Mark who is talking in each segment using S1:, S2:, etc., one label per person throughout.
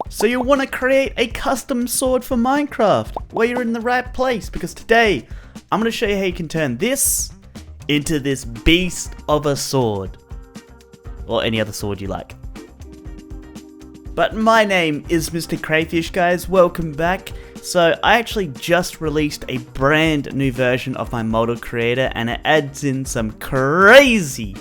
S1: So you want to create a custom sword for Minecraft? Well, you're in the right place, because today I'm going to show you how you can turn this into this beast of a sword. Or any other sword you like. But my name is MrCrayfish, guys. Welcome back. So I actually just released a brand new version of my model creator, and it adds in some crazy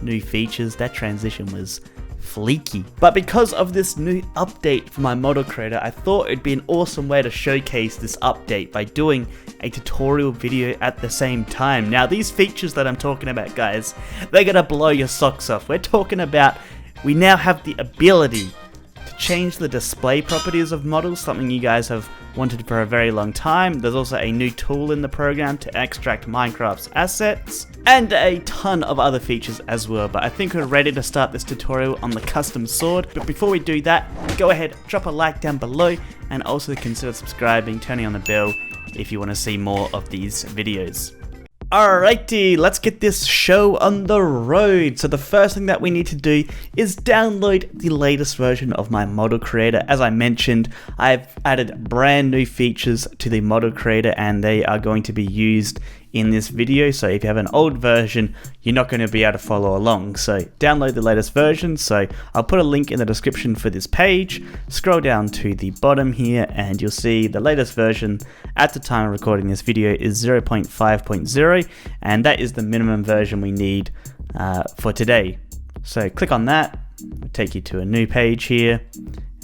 S1: new features. That transition was fleeky. But because of this new update for my model creator, I thought it'd be an awesome way to showcase this update by doing a tutorial video at the same time. Now, these features that I'm talking about, guys, they're gonna blow your socks off. We're talking about, we now have the ability to change the display properties of models, something you guys have wanted for a very long time. There's also a new tool in the program to extract Minecraft's assets, and a ton of other features as well. But I think we're ready to start this tutorial on the custom sword. But before we do that, go ahead, drop a like down below, and also consider subscribing, turning on the bell if you want to see more of these videos. Alrighty, let's get this show on the road. So the first thing that we need to do is download the latest version of my model creator. As I mentioned, I've added brand new features to the model creator, and they are going to be used in this video. So if you have an old version, you're not going to be able to follow along. So download the latest version. So I'll put a link in the description for this page. Scroll down to the bottom here and you'll see the latest version at the time of recording this video is 0.5.0, and that is the minimum version we need for today. So click on that, it'll take you to a new page here,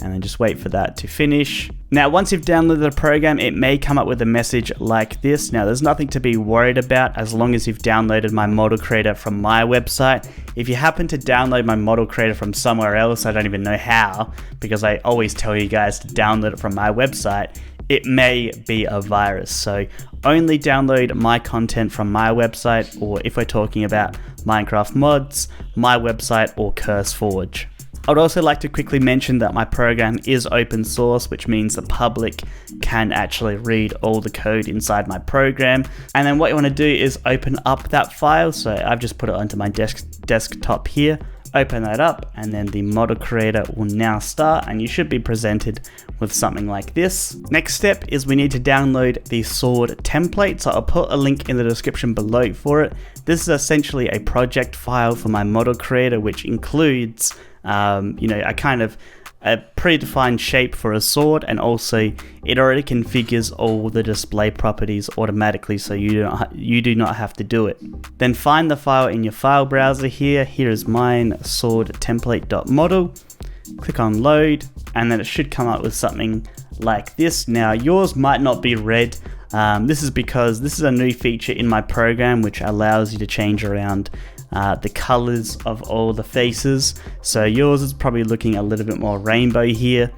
S1: and then just wait for that to finish. Now, once you've downloaded the program, it may come up with a message like this. Now, there's nothing to be worried about as long as you've downloaded my model creator from my website. If you happen to download my model creator from somewhere else, I don't even know how, because I always tell you guys to download it from my website, it may be a virus. So only download my content from my website, or if we're talking about Minecraft mods, my website or CurseForge. I'd also like to quickly mention that my program is open source, which means the public can actually read all the code inside my program. And then what you want to do is open up that file. So I've just put it onto my desktop here. Open that up, and then the model creator will now start, and you should be presented with something like this. Next step is we need to download the sword template. So I'll put a link in the description below for it. This is essentially a project file for my model creator, which includes a predefined shape for a sword, and also it already configures all the display properties automatically, so you do not have to do it. Then find the file in your file browser here. Here is mine, sword template.model. Click on load, and then it should come up with something like this. Now, yours might not be red. This is because this is a new feature in my program which allows you to change around the colors of all the faces. So yours is probably looking a little bit more rainbow here,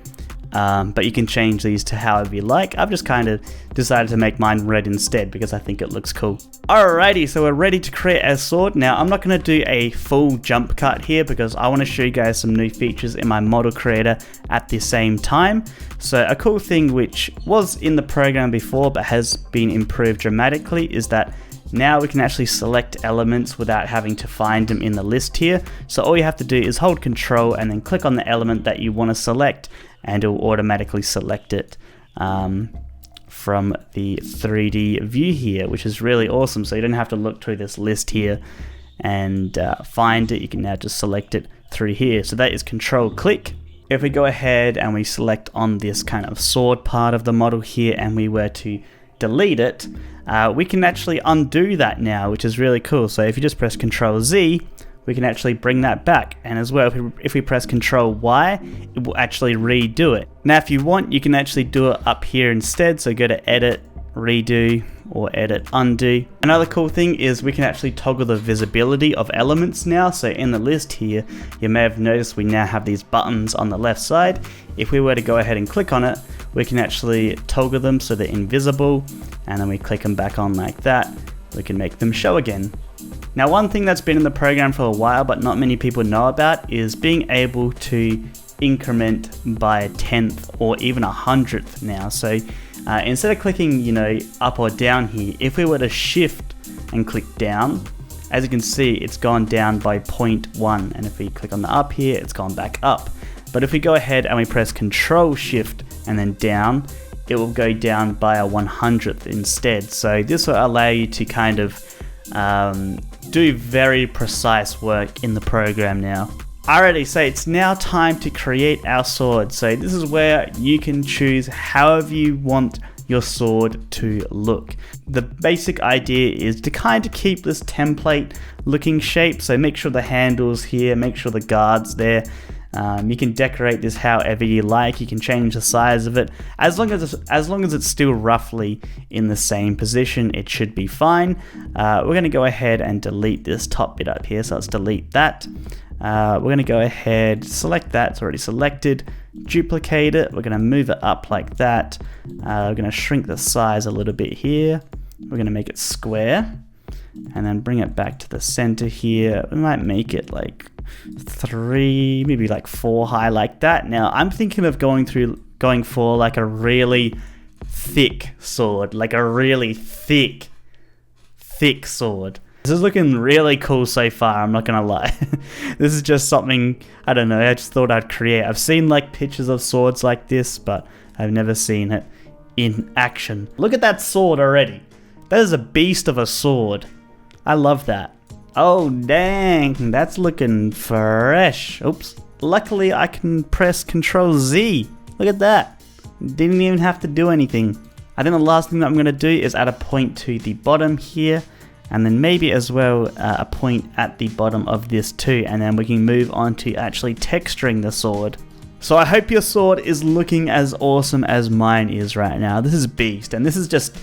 S1: but you can change these to however you like. I've just kind of decided to make mine red instead because I think it looks cool. Alrighty, so we're ready to create a sword. Now, I'm not going to do a full jump cut here because I want to show you guys some new features in my model creator at the same time. So a cool thing which was in the program before but has been improved dramatically is that now we can actually select elements without having to find them in the list here. So all you have to do is hold Control and then click on the element that you want to select, and it will automatically select it from the 3D view here, which is really awesome. So you don't have to look through this list here and find it. You can now just select it through here. So that is Control click. If we go ahead and we select on this kind of sword part of the model here, and we were to delete it, we can actually undo that now, which is really cool. So if you just press Control Z, we can actually bring that back. And as well, if we press Control Y, it will actually redo it. Now, if you want, you can actually do it up here instead. So go to Edit, Redo, or Edit, Undo. Another cool thing is we can actually toggle the visibility of elements now. So in the list here, you may have noticed we now have these buttons on the left side. If we were to go ahead and click on it, we can actually toggle them so they're invisible, and then we click them back on like that. We can make them show again. Now, one thing that's been in the program for a while but not many people know about is being able to increment by a 10th or even 100th now. So instead of clicking, up or down here, if we were to shift and click down, as you can see, it's gone down by 0.1, and if we click on the up here, it's gone back up. But if we go ahead and we press Control Shift and then down, it will go down by a 100th instead. So this will allow you to kind of do very precise work in the program now. Alrighty, so it's now time to create our sword. So this is where you can choose however you want your sword to look. The basic idea is to kind of keep this template looking shape. So make sure the handles here, make sure the guards there. You can decorate this however you like. You can change the size of it. As long as it's still roughly in the same position, it should be fine. We're going to go ahead and delete this top bit up here. So let's delete that. We're going to go ahead, select that. It's already selected. Duplicate it. We're going to move it up like that. We're going to shrink the size a little bit here. We're going to make it square. And then bring it back to the center here. We might make it like 3, maybe like 4 high like that. Now I'm thinking of going for like a really thick sword, like a really thick sword. This is looking really cool so far, I'm not gonna lie. This is just something, I don't know, I just thought I'd create. I've seen like pictures of swords like this, but I've never seen it in action. Look at that sword already. That is a beast of a sword. I love that. Oh dang, that's looking fresh. Oops. Luckily I can press Control Z. Look at that. Didn't even have to do anything. I think the last thing that I'm going to do is add a point to the bottom here. And then maybe as well a point at the bottom of this too. And then we can move on to actually texturing the sword. So I hope your sword is looking as awesome as mine is right now. This is beast, and this is just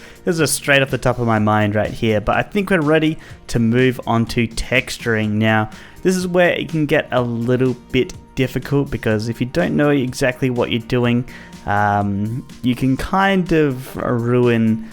S1: straight off the top of my mind right here. But I think we're ready to move on to texturing now. This is where it can get a little bit difficult, because if you don't know exactly what you're doing, you can kind of ruin.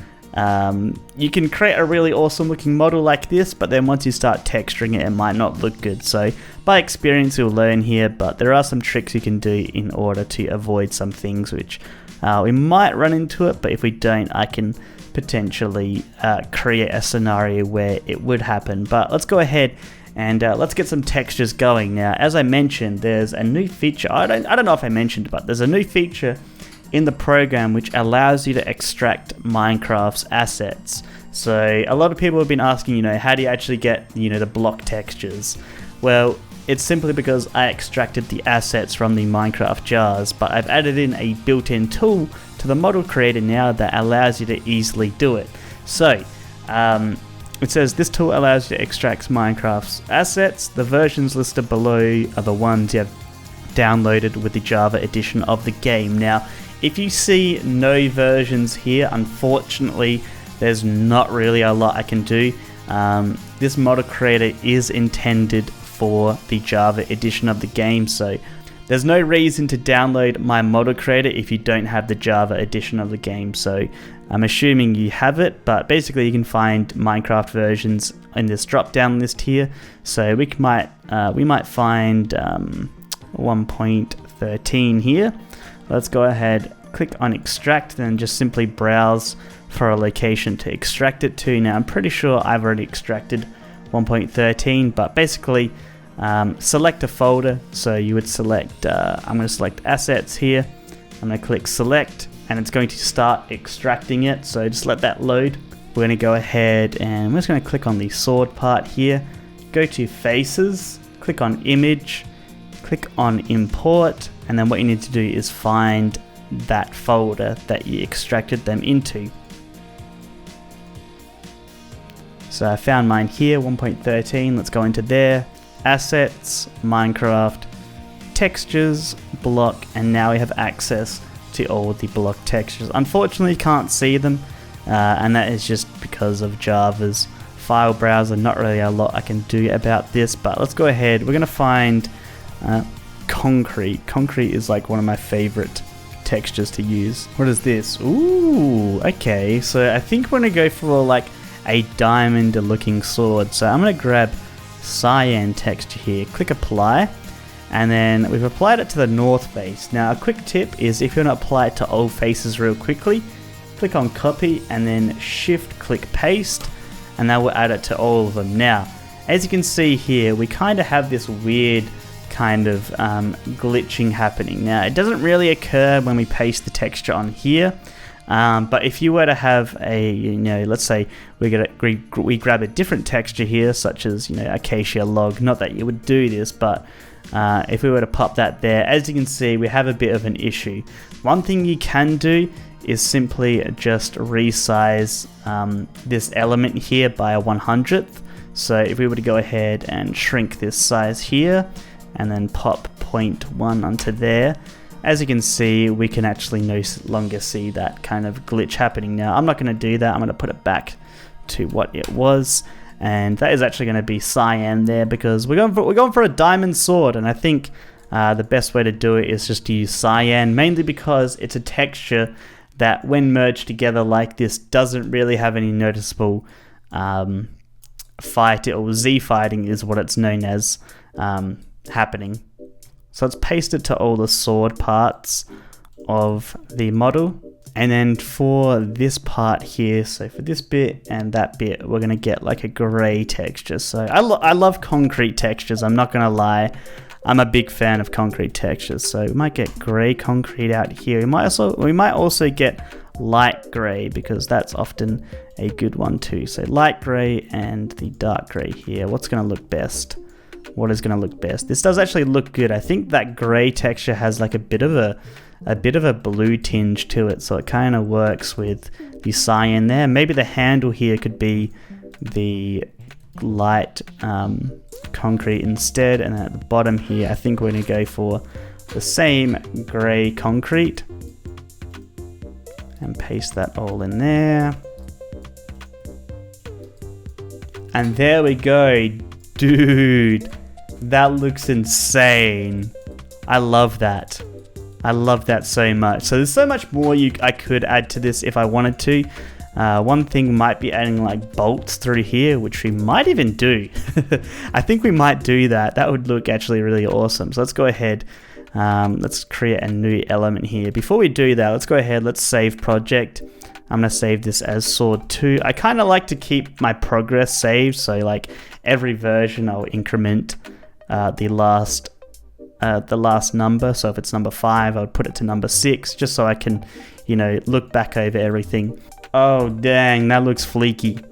S1: You can create a really awesome looking model like this, but then once you start texturing it, it might not look good. So by experience you'll learn here, but there are some tricks you can do in order to avoid some things which we might run into it, but if we don't, I can potentially create a scenario where it would happen. But let's go ahead and let's get some textures going. Now, as I mentioned, there's a new feature. I don't know if I mentioned, but there's a new feature in the program which allows you to extract Minecraft's assets. So a lot of people have been asking, how do you actually get, the block textures? Well, it's simply because I extracted the assets from the Minecraft jars, but I've added in a built-in tool to the model creator now that allows you to easily do it. So it says this tool allows you to extract Minecraft's assets. The versions listed below are the ones you have downloaded with the Java edition of the game. Now, if you see no versions here, unfortunately, there's not really a lot I can do. This model creator is intended for the Java edition of the game, so there's no reason to download my model creator if you don't have the Java edition of the game. So I'm assuming you have it, but basically you can find Minecraft versions in this drop-down list here. So we might find 1.13 here. Let's go ahead, click on extract, then just simply browse for a location to extract it to. Now I'm pretty sure I've already extracted 1.13, but basically select a folder. So you would select, I'm going to select assets here. I'm going to click select, and it's going to start extracting it. So just let that load. We're going to go ahead and we're just going to click on the sword part here. Go to faces, click on image, click on import, and then what you need to do is find that folder that you extracted them into. So I found mine here, 1.13. Let's go into there, assets, Minecraft, textures, block, and now we have access to all the block textures. Unfortunately, you can't see them, and that is just because of Java's file browser. Not really a lot I can do about this, but let's go ahead. We're going to find concrete. Concrete is like one of my favorite textures to use. What is this? Ooh, okay. So I think we're going to go for like a diamond looking sword. So I'm going to grab cyan texture here, click apply, and then we've applied it to the north face. Now a quick tip is if you want to apply it to all faces real quickly, click on copy and then shift click paste, and that will add it to all of them. Now as you can see here, we kind of have this weird kind of glitching happening. Now, it doesn't really occur when we paste the texture on here, but if you were to have a, let's say we grab a different texture here, such as, acacia log, not that you would do this, but if we were to pop that there, as you can see, we have a bit of an issue. One thing you can do is simply just resize this element here by a 100th. So if we were to go ahead and shrink this size here and then pop 0.1 onto there, as you can see, we can actually no longer see that kind of glitch happening. Now, I'm not going to do that. I'm going to put it back to what it was, and that is actually going to be cyan there because we're going for a diamond sword, and I think the best way to do it is just to use cyan, mainly because it's a texture that when merged together like this doesn't really have any noticeable fight, or Z fighting is what it's known as, happening. So let's paste it to all the sword parts of the model. And then for this part here, so for this bit and that bit, we're going to get like a gray texture. So I love concrete textures, I'm not going to lie. I'm a big fan of concrete textures. So we might get gray concrete out here. We might also get light gray, because that's often a good one too. So light gray and the dark gray here. What's going to look best? What is going to look best? This does actually look good. I think that gray texture has like a bit of a blue tinge to it, so it kind of works with the cyan there. Maybe the handle here could be the light concrete instead, and at the bottom here I think we're going to go for the same gray concrete and paste that all in there. And there we go. Dude, that looks insane. I love that. I love that so much. So there's so much more I could add to this if I wanted to. One thing might be adding like bolts through here, which we might even do. I think we might do that. That would look actually really awesome. So let's go ahead. Let's create a new element here. Before we do that, let's go ahead. Let's save project. I'm going to save this as sword 2. I kind of like to keep my progress saved. So like every version I'll increment the last number. So if it's number 5, I would put it to number 6, just so I can, look back over everything. Oh, dang, that looks fleeky.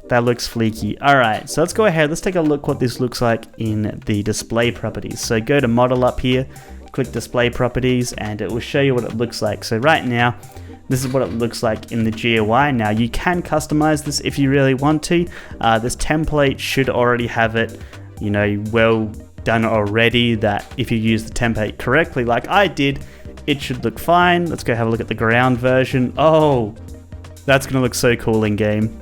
S1: That looks fleeky. All right, so let's go ahead. Let's take a look what this looks like in the display properties. So go to model up here, click display properties, and it will show you what it looks like. So right now, this is what it looks like in the GUI. Now you can customize this if you really want to. This template should already have it, well done already, that if you use the template correctly like I did, it should look fine. Let's go have a look at the ground version. Oh, that's gonna look so cool in game.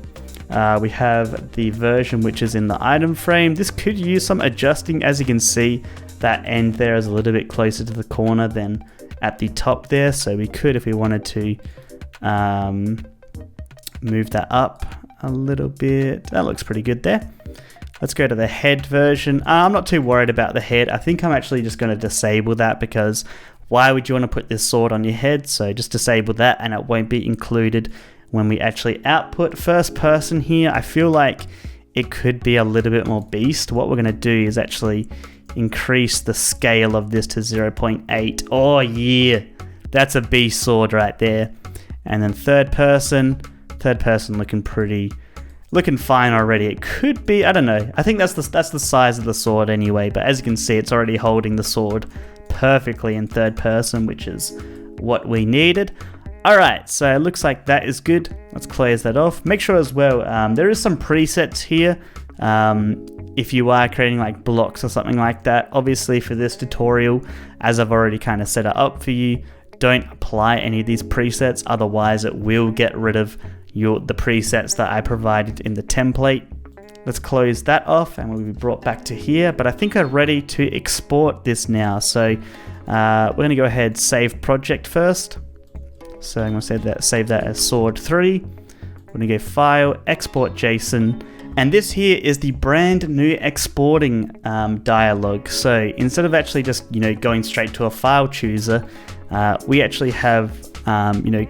S1: We have the version which is in the item frame. This could use some adjusting. As you can see, that end there is a little bit closer to the corner than at the top there, so we could, if we wanted to, move that up a little bit. That looks pretty good there. Let's go to the head version. I'm not too worried about the head. I think I'm actually just going to disable that, because why would you want to put this sword on your head? So just disable that and it won't be included when we actually output first person here. I feel like it could be a little bit more beast. What we're going to do is actually increase the scale of this to 0.8. Oh yeah, that's a beast sword right there. And then third person looking fine already. It could be, I don't know. I think that's the size of the sword anyway, but as you can see, it's already holding the sword perfectly in third person, which is what we needed. Alright, so it looks like that is good. Let's close that off. Make sure as well, there is some presets here. If you are creating like blocks or something like that, obviously for this tutorial, as I've already kind of set it up for you, don't apply any of these presets, otherwise it will get rid of the presets that I provided in the template. Let's close that off and we'll be brought back to here, but I think I'm ready to export this now. So we're going to go ahead, save project first. So I'm going to save that as sword 3. We're going to go file, export JSON, and this here is the brand new exporting dialog. So instead of actually just going straight to a file chooser, we actually have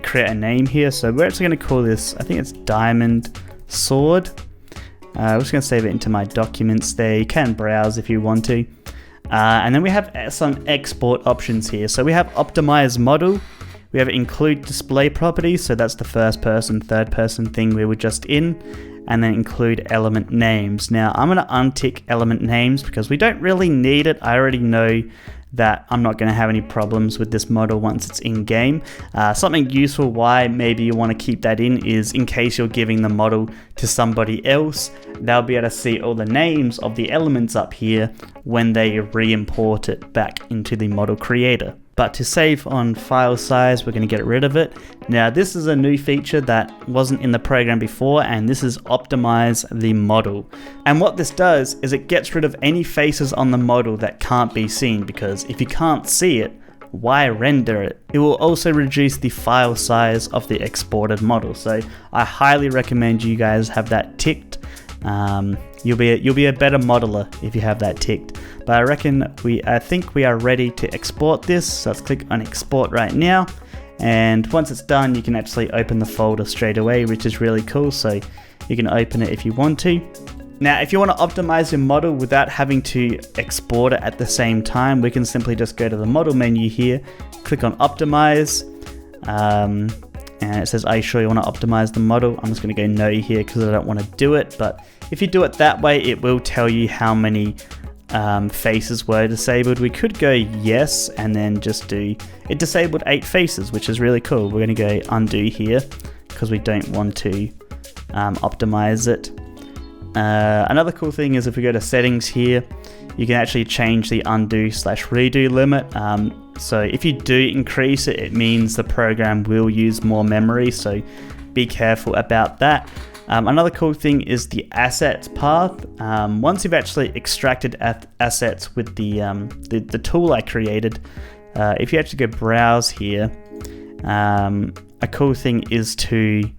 S1: create a name here. So we're actually going to call this, I think it's diamond sword. I'm just going to save it into my documents there. You can browse if you want to. And then we have some export options here. So we have optimize model, we have include display properties, so that's the first person, third person thing we were just in, and then include element names. Now I'm going to untick element names because we don't really need it. I already know that I'm not going to have any problems with this model once it's in game. Something useful why maybe you want to keep that in is in case you're giving the model to somebody else, they'll be able to see all the names of the elements up here when they re-import it back into the model creator. But to save on file size, we're going to get rid of it. Now this is a new feature that wasn't in the program before, and this is optimize the model. And what this does is it gets rid of any faces on the model that can't be seen, because if you can't see it, why render it? It will also reduce the file size of the exported model. So I highly recommend you guys have that ticked. You'll be a better modeler if you have that ticked. But I think we are ready to export this. So let's click on export right now. And once it's done, you can actually open the folder straight away, which is really cool. So you can open it if you want to. Now, if you want to optimize your model without having to export it at the same time, we can simply just go to the model menu here, click on optimize. And it says, are you sure you want to optimize the model? I'm just going to go no here because I don't want to do it. But if you do it that way, it will tell you how many faces were disabled. We could go yes and then just do it disabled 8 faces, which is really cool. We're going to go undo here because we don't want to optimize it. Another cool thing is if we go to settings here, you can actually change the undo/redo limit. So if you do increase it, it means the program will use more memory, so be careful about that. Another cool thing is the assets path. Once you've actually extracted assets with the tool I created, if you actually go browse here, a cool thing is to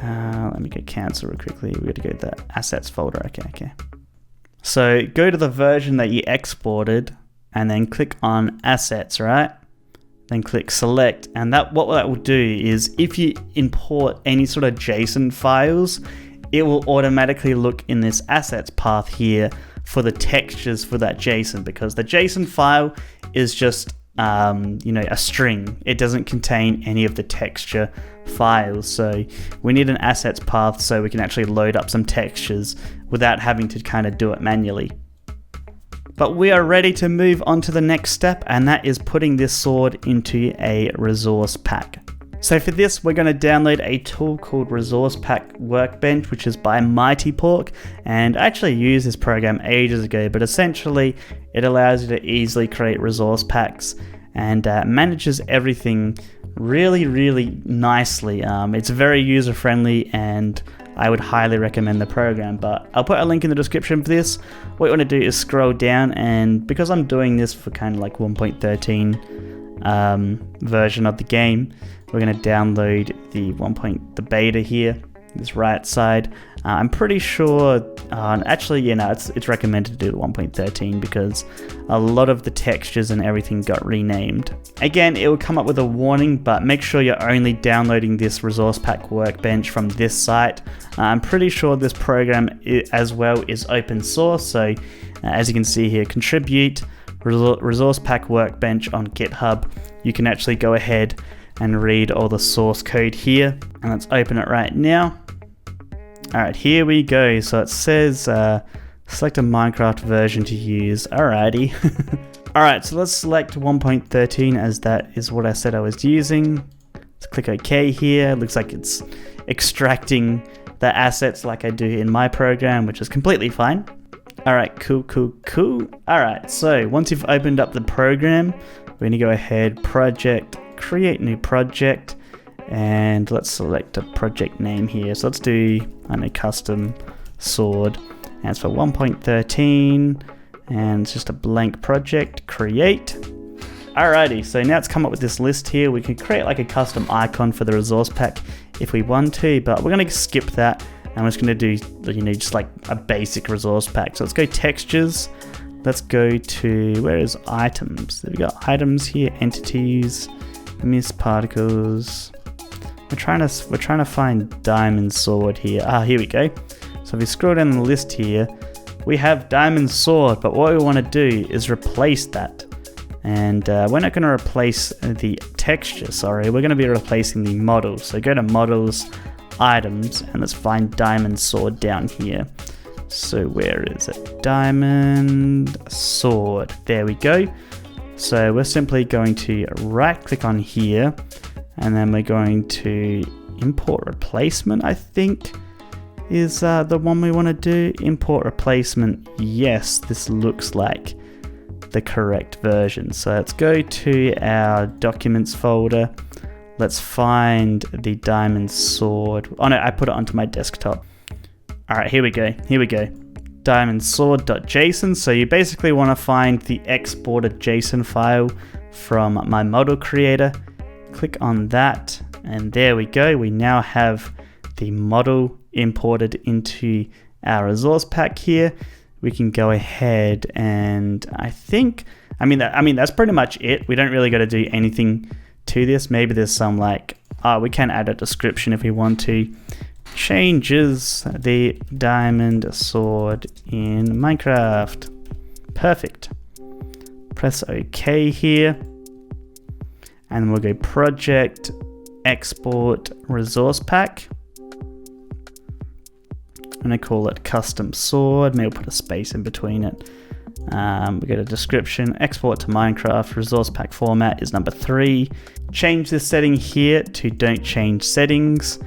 S1: let me go cancel real quickly. We're going to go to the assets folder. Okay. So go to the version that you exported and then click on assets, right? Then click select, and what that will do is if you import any sort of JSON files, it will automatically look in this assets path here for the textures for that JSON, because the JSON file is just a string. It doesn't contain any of the texture files, so we need an assets path so we can actually load up some textures without having to kind of do it manually. But we are ready to move on to the next step, and that is putting this sword into a resource pack. So for this, we're going to download a tool called Resource Pack Workbench, which is by Mighty Pork, and I actually used this program ages ago, but essentially it allows you to easily create resource packs and manages everything really nicely. It's very user friendly, and I would highly recommend the program, but I'll put a link in the description for this. What you want to do is scroll down, and because I'm doing this for kind of like 1.13 version of the game, we're going to download the beta here, this right side. I'm pretty sure, it's recommended to do the 1.13 because a lot of the textures and everything got renamed. Again, it will come up with a warning, but make sure you're only downloading this Resource Pack Workbench from this site. I'm pretty sure this program as well is open source, so as you can see here, contribute Resource Pack Workbench on GitHub. You can actually go ahead and read all the source code here, and let's open it right now. Alright, here we go. So it says select a Minecraft version to use. Alrighty. Alright, so let's select 1.13 as that is what I said I was using. Let's click OK here. Looks like it's extracting the assets like I do in my program, which is completely fine. Alright, cool. Alright, so once you've opened up the program, we're going to go ahead, project, create new project. And let's select a project name here. So let's do custom sword, and it's for 1.13, and it's just a blank project. Create. Alrighty, so now it's come up with this list here. We can create like a custom icon for the resource pack if we want to, but we're gonna skip that, and we're just gonna do just like a basic resource pack. So let's go textures. Let's go to, where is items? There we go, items here, entities, mist particles. We're trying to find diamond sword here. Here we go. So if we scroll down the list here, we have diamond sword, but what we want to do is replace that. And we're not going to replace the texture, sorry, we're going to be replacing the model. So go to models, items, and let's find diamond sword down here. So where is it? Diamond sword, there we go. So we're simply going to right click on here, and then we're going to import replacement, I think is the one we want to do. Import replacement, yes, this looks like the correct version. So let's go to our documents folder. Let's find the diamond sword. Oh no, I put it onto my desktop. Alright, here we go. Diamond sword.json. So you basically want to find the exported JSON file from my model creator. Click on that, and there we go. We now have the model imported into our resource pack here. We can go ahead and I mean that's pretty much it. We don't really got to do anything to this. Maybe there's some we can add a description if we want to. Changes the diamond sword in Minecraft. Perfect. Press OK here, and we'll go project export resource pack. I'm going to call it custom sword. Maybe we'll put a space in between it. We go to description, export to Minecraft, resource pack format is number 3. Change this setting here to don't change settings,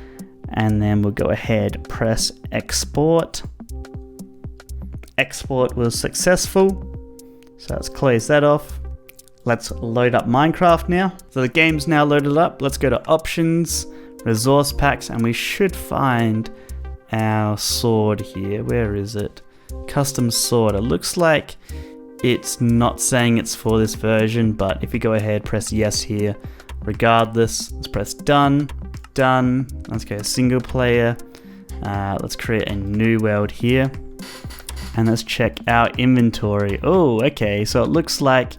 S1: and then we'll go ahead, press export. Export was successful, so let's close that off. Let's load up Minecraft now. So the game's now loaded up. Let's go to options, resource packs, and we should find our sword here. Where is it? Custom sword. It looks like it's not saying it's for this version, but if you go ahead, press yes here. Regardless, let's press done. Let's go single player. Let's create a new world here, and let's check our inventory. Oh, okay, so it looks like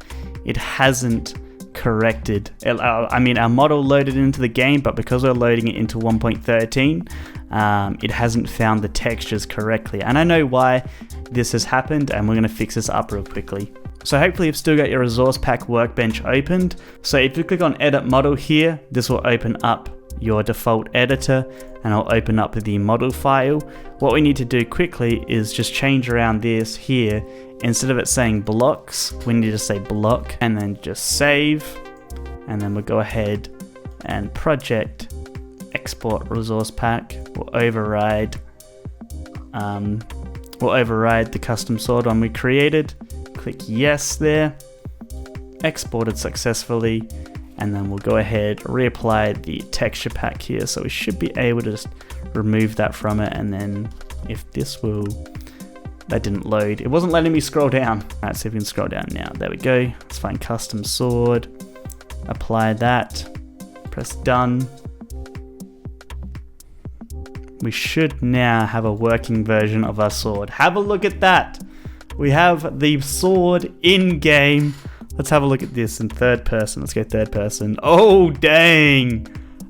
S1: it hasn't corrected. I mean, our model loaded into the game, but because we're loading it into 1.13, it hasn't found the textures correctly. And I know why this has happened, and we're going to fix this up real quickly. So hopefully you've still got your resource pack workbench opened. So if you click on edit model here, this will open up your default editor, and I'll open up the model file. What we need to do quickly is just change around this here. Instead of it saying blocks, we need to say block, and then just save, and then we'll go ahead and project export resource pack. We'll override the custom sword one we created. Click yes there, exported successfully, and then we'll go ahead, reapply the texture pack here. So we should be able to just remove that from it, and then if this will, that didn't load. It wasn't letting me scroll down. Alright, so if we can scroll down now, there we go. Let's find custom sword, apply that, press done. We should now have a working version of our sword. Have a look at that. We have the sword in game. Let's have a look at this in third person. Let's go third person. Oh, dang.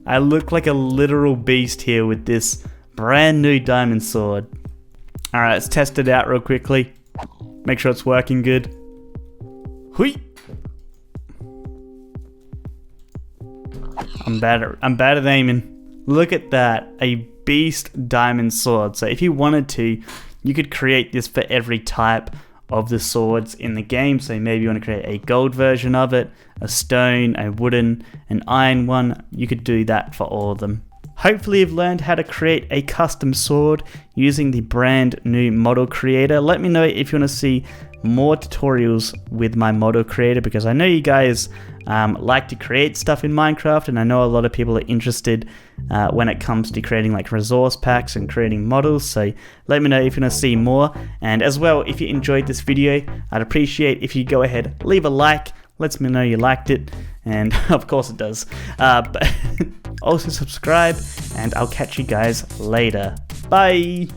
S1: I look like a literal beast here with this brand new diamond sword. All right, let's test it out real quickly. Make sure it's working good. Hui. I'm bad at aiming. Look at that, a beast diamond sword. So if you wanted to, you could create this for every type of the swords in the game. So maybe you want to create a gold version of it, a stone, a wooden, an iron one. You could do that for all of them. Hopefully you've learned how to create a custom sword using the brand new model creator. Let me know if you want to see more tutorials with my model creator, because I know you guys like to create stuff in Minecraft, and I know a lot of people are interested when it comes to creating like resource packs and creating models. So let me know if you want to see more, and as well, if you enjoyed this video, I'd appreciate if you go ahead, leave a like, lets me know you liked it, and of course it does, but also subscribe, and I'll catch you guys later. Bye.